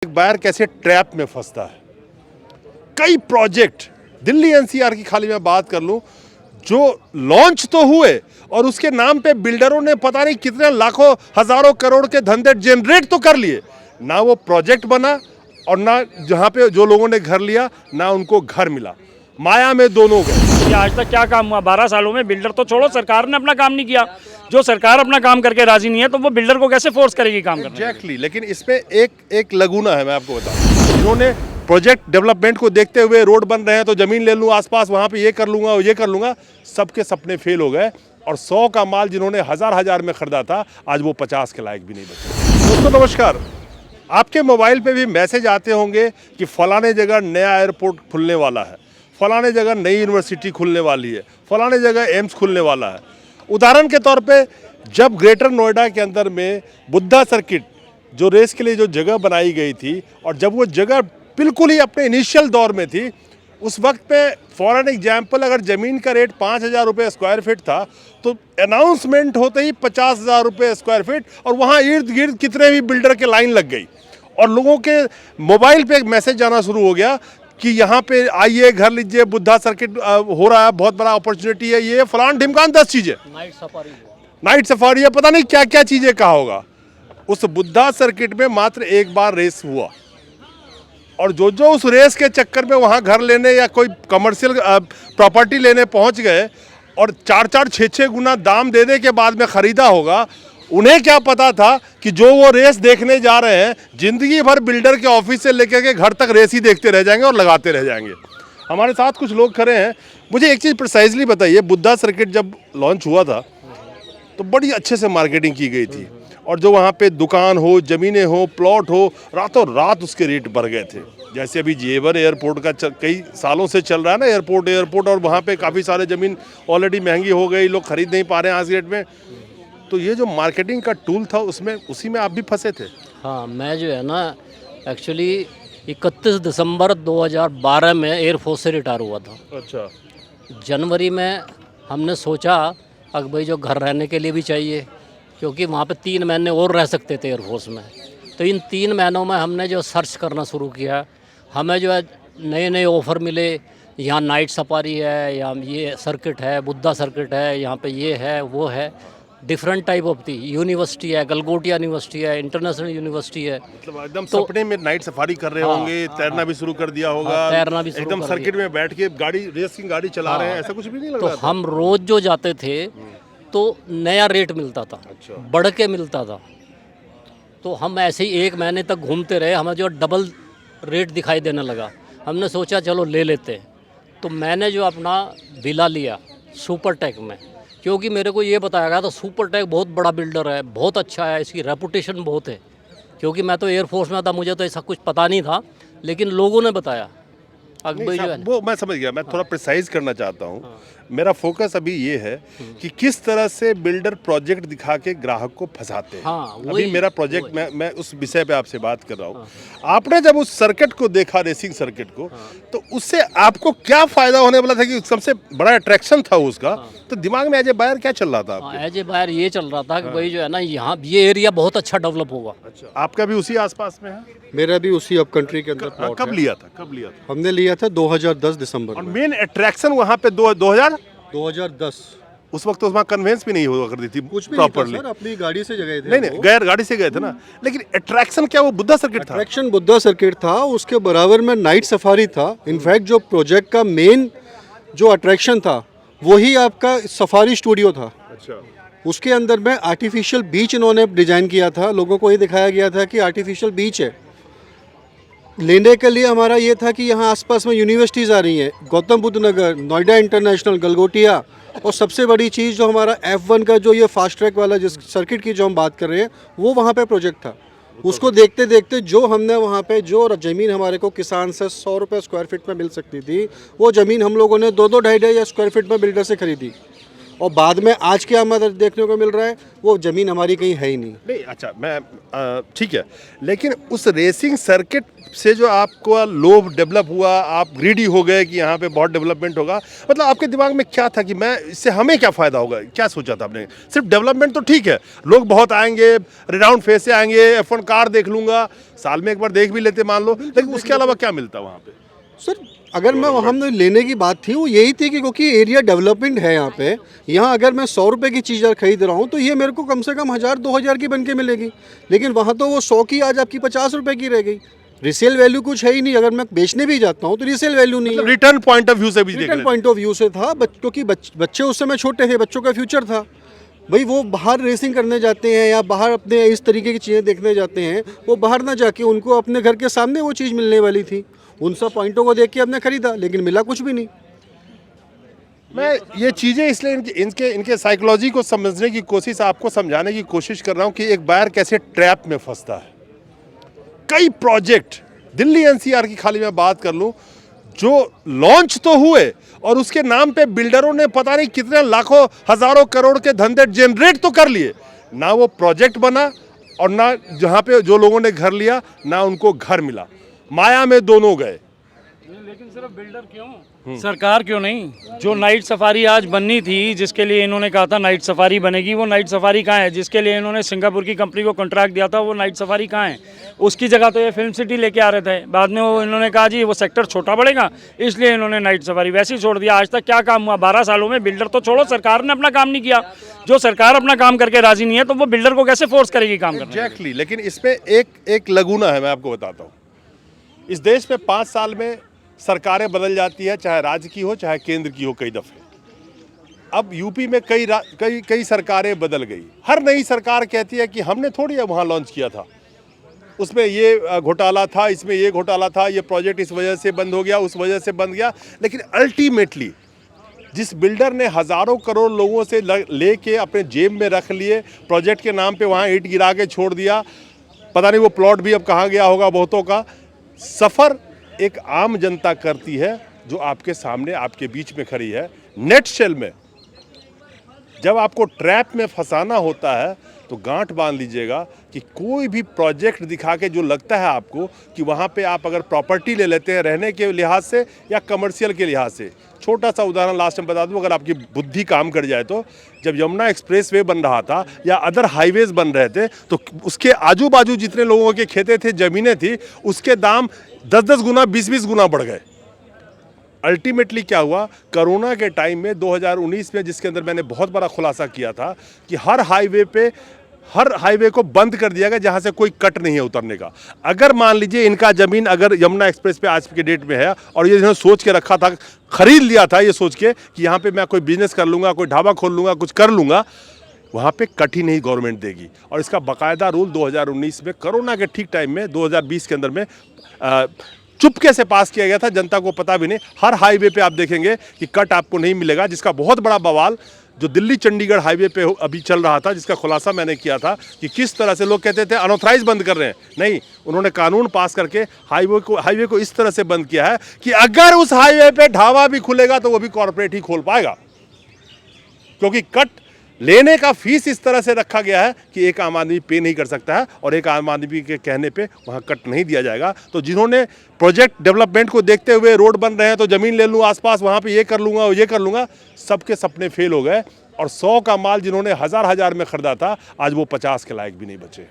एक बार कैसे ट्रैप में फंसता है। कई प्रोजेक्ट दिल्ली एनसीआर की खाली मैं बात कर लूं, जो लॉन्च तो हुए और उसके नाम पे बिल्डरों ने पता नहीं कितने लाखों हजारों करोड़ के धंधे जनरेट तो कर लिए, ना वो प्रोजेक्ट बना और ना जहां पे जो लोगों ने घर लिया ना उनको घर मिला। माया में दोनों गए। ये आज तक क्या काम हुआ? 12 सालों में बिल्डर तो छोड़ो, सरकार ने अपना काम नहीं किया। जो सरकार अपना काम करके राजी नहीं है तो वो बिल्डर को कैसे फोर्स करेगी काम करने? एग्जैक्टली, लेकिन इसमें एक लगूना है, मैं आपको बताऊं। इन्होंने प्रोजेक्ट डेवलपमेंट को देखते हुए रोड बन रहे हैं तो जमीन ले लूँ आसपास, वहाँ पे ये कर लूँगा ये कर लूँगा, सबके सपने फेल हो गए और 100 का माल जिन्होंने हजार में खरीदा था आज वो 50 के लायक भी नहीं बचे। दोस्तों नमस्कार, आपके मोबाइल पे भी मैसेज आते होंगे कि फलाने जगह नया एयरपोर्ट खुलने वाला है, फलाने जगह नई यूनिवर्सिटी खुलने वाली है, फलाने जगह एम्स खुलने वाला है। उदाहरण के तौर पे जब ग्रेटर नोएडा के अंदर में बुद्धा सर्किट जो रेस के लिए जो जगह बनाई गई थी और जब वो जगह बिल्कुल ही अपने इनिशियल दौर में थी, उस वक्त पे फॉर एन एग्जाम्पल अगर ज़मीन का रेट 5,000 रुपये स्क्वायर फीट था तो अनाउंसमेंट होते ही 50,000 रुपये स्क्वायर फीट और वहाँ इर्द गिर्द कितने भी बिल्डर के लाइन लग गई और लोगों के मोबाइल पे एक मैसेज जाना शुरू हो गया कि यहाँ पे आइए घर लीजिए, बुद्धा सर्किट हो रहा है, बहुत बड़ा अपॉर्चुनिटी है, ये फलान ढिमकान 10 चीज़ें, नाइट सफारी है, पता नहीं क्या क्या चीज़ें कहा होगा। उस बुद्धा सर्किट में मात्र एक बार रेस हुआ और जो जो उस रेस के चक्कर में वहाँ घर लेने या कोई कमर्शियल प्रॉपर्टी लेने पहुँच गए और 4-4, 6-6 गुना दाम देने के बाद में ख़रीदा होगा, उन्हें क्या पता था कि जो वो रेस देखने जा रहे हैं जिंदगी भर बिल्डर के ऑफिस से लेकर के घर तक रेस ही देखते रह जाएंगे और लगाते रह जाएंगे। हमारे साथ कुछ लोग खड़े हैं। मुझे एक चीज़ प्रिसाइजली बताइए, बुद्धा सर्किट जब लॉन्च हुआ था तो बड़ी अच्छे से मार्केटिंग की गई थी और जो वहाँ पे दुकान हो, ज़मीनें हो, प्लॉट हो, रातों रात उसके रेट बढ़ गए थे। जैसे अभी जेवर एयरपोर्ट का कई सालों से चल रहा है ना, एयरपोर्ट और वहाँ पे काफ़ी सारे ज़मीन ऑलरेडी महंगी हो गई, लोग खरीद नहीं पा रहे हैं आज रेट में। तो ये जो मार्केटिंग का टूल था उसमें उसी में आप भी फंसे थे? हाँ, मैं जो है ना एक्चुअली 31 दिसंबर 2012 में एयरफोर्स से रिटायर हुआ था। अच्छा। जनवरी में हमने सोचा अब भाई जो घर रहने के लिए भी चाहिए, क्योंकि वहाँ पे 3 महीने और रह सकते थे एयरफोर्स में। तो इन 3 महीनों में हमने जो सर्च करना शुरू किया, हमें जो है नए नए ऑफ़र मिले। यहाँ नाइट सफारी है, यहाँ ये सर्किट है, बुद्धा सर्किट है, यहाँ पे ये है वो है, डिफरेंट टाइप ऑफ थी। यूनिवर्सिटी है, गलगोटिया यूनिवर्सिटी है, इंटरनेशनल यूनिवर्सिटी है। मतलब एकदम तो सपने में नाइट सफारी कर रहे हाँ, होंगे, तैरना भी शुरू कर दिया होगा। हाँ, तैरना भी शुरू एकदम कर सर्किट में बैठ के गाड़ी रेसिंग गाड़ी चला रहे हैं, ऐसा कुछ भी नहीं लग तो रहा था? हम रोज़ जो जाते थे तो नया रेट मिलता था, अच्छा। बढ़ के मिलता था। तो हम ऐसे ही 1 महीने तक घूमते रहे, हमें जो डबल रेट दिखाई देने लगा। हमने सोचा चलो ले लेते हैं। तो मैंने जो अपना विला लिया सुपरटेक में, क्योंकि मेरे को ये बताया गया था सुपरटेक बहुत बड़ा बिल्डर है, बहुत अच्छा है, इसकी रेपुटेशन बहुत है। क्योंकि मैं तो एयरफोर्स में था, मुझे तो ऐसा कुछ पता नहीं था, लेकिन लोगों ने बताया। नहीं, वो मैं समझ गया, मैं थोड़ा प्रिसाइज करना चाहता हूँ। मेरा फोकस अभी ये है कि किस तरह से बिल्डर प्रोजेक्ट दिखा के ग्राहक को फंसाते हैं। हाँ, अभी मेरा प्रोजेक्ट मैं उस विषय पे आपसे बात कर रहा हूँ। आपने जब उस सर्किट को देखा, रेसिंग सर्किट को, तो उससे आपको क्या फायदा होने वाला था कि सबसे बड़ा अट्रैक्शन था उसका? तो दिमाग में एज ए बायर क्या चल रहा था आपके? एज ए बायर ये चल रहा था कि भाई जो है ना यहाँ ये एरिया बहुत अच्छा डेवलप होगा। अच्छा, आपका भी उसी आसपास में है? मेरा भी उसी अप कंट्री के अंदर प्लॉट कब है। लिया था? कब लिया था? हमने लिया था 2010 दिसंबर और में। मेन अट्रैक्शन वहाँ पे 2010 उस वक्त तो वहाँ कन्वेंस भी नहीं हुआ करती थी कुछ भी नहीं था प्रॉपर्ली। सर, अपनी गाड़ी से गए थे। नहीं नहीं, गैर गाड़ी से गए थे ना, लेकिन अट्रैक्शन क्या वो बुद्धा सर्किट था? अट्रैक्शन बुद्धा सर्किट था, उसके बराबर में नाइट सफारी था। इनफैक्ट जो प्रोजेक्ट का मेन जो अट्रैक्शन था वही आपका सफारी स्टूडियो था। अच्छा। उसके अंदर में आर्टिफिशियल बीच इन्होंने डिजाइन किया था। लोगों को ये दिखाया गया था कि आर्टिफिशियल बीच है। लेने के लिए हमारा ये था कि यहाँ आसपास में यूनिवर्सिटीज़ आ रही हैं, गौतम बुद्ध नगर, नोएडा इंटरनेशनल, गलगोटिया, और सबसे बड़ी चीज़ जो हमारा F1 का जो ये फास्ट ट्रैक वाला जिस सर्किट की जो हम बात कर रहे हैं वो वहाँ पे प्रोजेक्ट था। उसको देखते देखते जो हमने वहाँ पे जो ज़मीन हमारे को किसान से 100 रुपये स्क्वायर फीट में मिल सकती थी, वो ज़मीन हम लोगों ने 2-2, 2.5 स्क्वायर फीट में बिल्डर से खरीदी। और बाद में आज क्या हमें देखने को मिल रहा है, वो ज़मीन हमारी कहीं है ही नहीं। नहीं, अच्छा, मैं ठीक है, लेकिन उस रेसिंग सर्किट से जो आपको लोभ डेवलप हुआ, आप ग्रीडी हो गए कि यहाँ पे बहुत डेवलपमेंट होगा, मतलब आपके दिमाग में क्या था कि मैं इससे हमें क्या फ़ायदा होगा, क्या सोचा था आपने? सिर्फ डेवलपमेंट तो ठीक है, लोग बहुत आएंगे, रिनाउंड फेस से आएंगे, F1 कार देख लूँगा, साल में एक बार देख भी लेते मान लो, लेकिन उसके अलावा क्या मिलता वहाँ पे? सर अगर मैं हमने लेने की बात थी वो यही थी कि क्योंकि एरिया डेवलपमेंट है यहाँ पे, यहाँ अगर मैं 100 रुपये की चीज़ खरीद रहा हूँ तो ये मेरे को कम से कम 1000-2000 की बन के मिलेगी, लेकिन वहाँ तो वो 100 की आज आपकी 50 रुपये की रह गई। रिसेल वैल्यू कुछ है ही नहीं, अगर मैं बेचने भी जाता हूँ तो रिसेल वैल्यू नहीं है। रिटर्न पॉइंट ऑफ व्यू से भी देख रिटर्न पॉइंट ऑफ व्यू से था, क्योंकि बच्चे उस समय छोटे थे, बच्चों का फ्यूचर था भाई, वो बाहर रेसिंग करने जाते हैं या बाहर अपने इस तरीके की चीज़ें देखने जाते हैं, वो बाहर ना जाके उनको अपने घर के सामने वो चीज़ मिलने वाली थी, उन सब पॉइंटों को देख के हमने खरीदा, लेकिन मिला कुछ भी नहीं। मैं ये चीज़ें इसलिए इनके साइकोलॉजी को समझने की कोशिश, आपको समझाने की कोशिश कर रहा हूँ कि एक बायर कैसे ट्रैप में फंसता है। कई प्रोजेक्ट दिल्ली एनसीआर की खाली मैं बात कर लूँ, जो लॉन्च तो हुए और उसके नाम पे बिल्डरों ने पता नहीं कितने लाखों हजारों करोड़ के धंधे जनरेट तो कर लिए, ना वो प्रोजेक्ट बना और ना जहाँ पे जो लोगों ने घर लिया ना उनको घर मिला, माया में दोनों गए। लेकिन सिर्फ बिल्डर क्यों, सरकार क्यों नहीं? जो नाइट सफारी आज बननी थी, जिसके लिए इन्होंने कहा था नाइट सफारी बनेगी, वो नाइट सफारी कहाँ है? जिसके लिए इन्होंने सिंगापुर की कंपनी को कॉन्ट्रैक्ट दिया था, वो नाइट सफारी कहाँ है? उसकी जगह तो ये फिल्म सिटी लेके आ रहे थे, बाद में वो इन्होंने कहा जी वो सेक्टर छोटा पड़ेगा, इसलिए इन्होंने नाइट सफारी वैसे ही छोड़ दिया। आज तक क्या काम हुआ? 12 सालों में बिल्डर तो छोड़ो, सरकार ने अपना काम नहीं किया। जो सरकार अपना काम करके राजी नहीं है तो वो बिल्डर को कैसे फोर्स करेगी काम करने? एग्जैक्टली, लेकिन इसमें एक लगुना है, मैं आपको बताता हूँ। इस देश में 5 साल में सरकारें बदल जाती है, चाहे राज्य की हो चाहे केंद्र की हो, कई दफ़े। अब यूपी में कई सरकारें बदल गई, हर नई सरकार कहती है कि हमने थोड़ी वहाँ लॉन्च किया था, उसमें ये घोटाला था, इसमें ये घोटाला था, ये प्रोजेक्ट इस वजह से बंद हो गया, उस वजह से बंद गया। लेकिन अल्टीमेटली जिस बिल्डर ने हज़ारों करोड़ लोगों से लेके अपने जेब में रख लिए, प्रोजेक्ट के नाम पे वहाँ ईंट गिरा के छोड़ दिया, पता नहीं वो प्लॉट भी अब कहाँ गया होगा बहुतों का। सफ़र एक आम जनता करती है जो आपके सामने आपके बीच में खड़ी है। नेट शेल में जब आपको ट्रैप में फंसाना होता है तो गांठ बांध लीजिएगा कि कोई भी प्रोजेक्ट दिखा के जो लगता है आपको कि वहाँ पे आप अगर प्रॉपर्टी ले लेते हैं रहने के लिहाज से या कमर्शियल के लिहाज से, छोटा सा उदाहरण लास्ट में बता दूं, अगर आपकी बुद्धि काम कर जाए तो जब यमुना एक्सप्रेस वे बन रहा था या अदर हाईवेज बन रहे थे तो उसके आजू बाजू जितने लोगों के खेते थे, ज़मीनें थी, उसके दाम 10-10 गुना 20-20 गुना बढ़ गए। अल्टीमेटली क्या हुआ, कोरोना के टाइम में 2019 में, जिसके अंदर मैंने बहुत बड़ा खुलासा किया था कि हर हाईवे को बंद कर दिया गया जहां से कोई कट नहीं है उतरने का। अगर मान लीजिए इनका ज़मीन अगर यमुना एक्सप्रेस पे आज के डेट में है और ये इन्होंने सोच के रखा था, खरीद लिया था ये सोच के कि यहाँ पे मैं कोई बिजनेस कर लूँगा, कोई ढाबा खोल लूँगा, कुछ कर लूँगा, वहाँ पे कट ही नहीं गवर्नमेंट देगी। और इसका बाकायदा रूल 2019 में कोरोना के ठीक टाइम में 2020 के अंदर में चुपके से पास किया गया था, जनता को पता भी नहीं। हर हाईवे पे आप देखेंगे कि कट आपको नहीं मिलेगा, जिसका बहुत बड़ा बवाल जो दिल्ली चंडीगढ़ हाईवे पे अभी चल रहा था, जिसका खुलासा मैंने किया था कि किस तरह से लोग कहते थे अनऑथराइज बंद कर रहे हैं। नहीं, उन्होंने कानून पास करके हाईवे को इस तरह से बंद किया है कि अगर उस हाईवे पे ढाबा भी खुलेगा तो वो भी कॉर्पोरेट ही खोल पाएगा, क्योंकि कट लेने का फीस इस तरह से रखा गया है कि एक आम आदमी पे नहीं कर सकता है और एक आम आदमी के कहने पे वहाँ कट नहीं दिया जाएगा। तो जिन्होंने प्रोजेक्ट डेवलपमेंट को देखते हुए रोड बन रहे हैं तो ज़मीन ले लूँ आसपास, वहाँ पे ये कर लूँगा ये कर लूँगा, सबके सपने फेल हो गए। और 100 का माल जिन्होंने हज़ार में ख़रीदा था आज वो 50 के लायक भी नहीं बचे।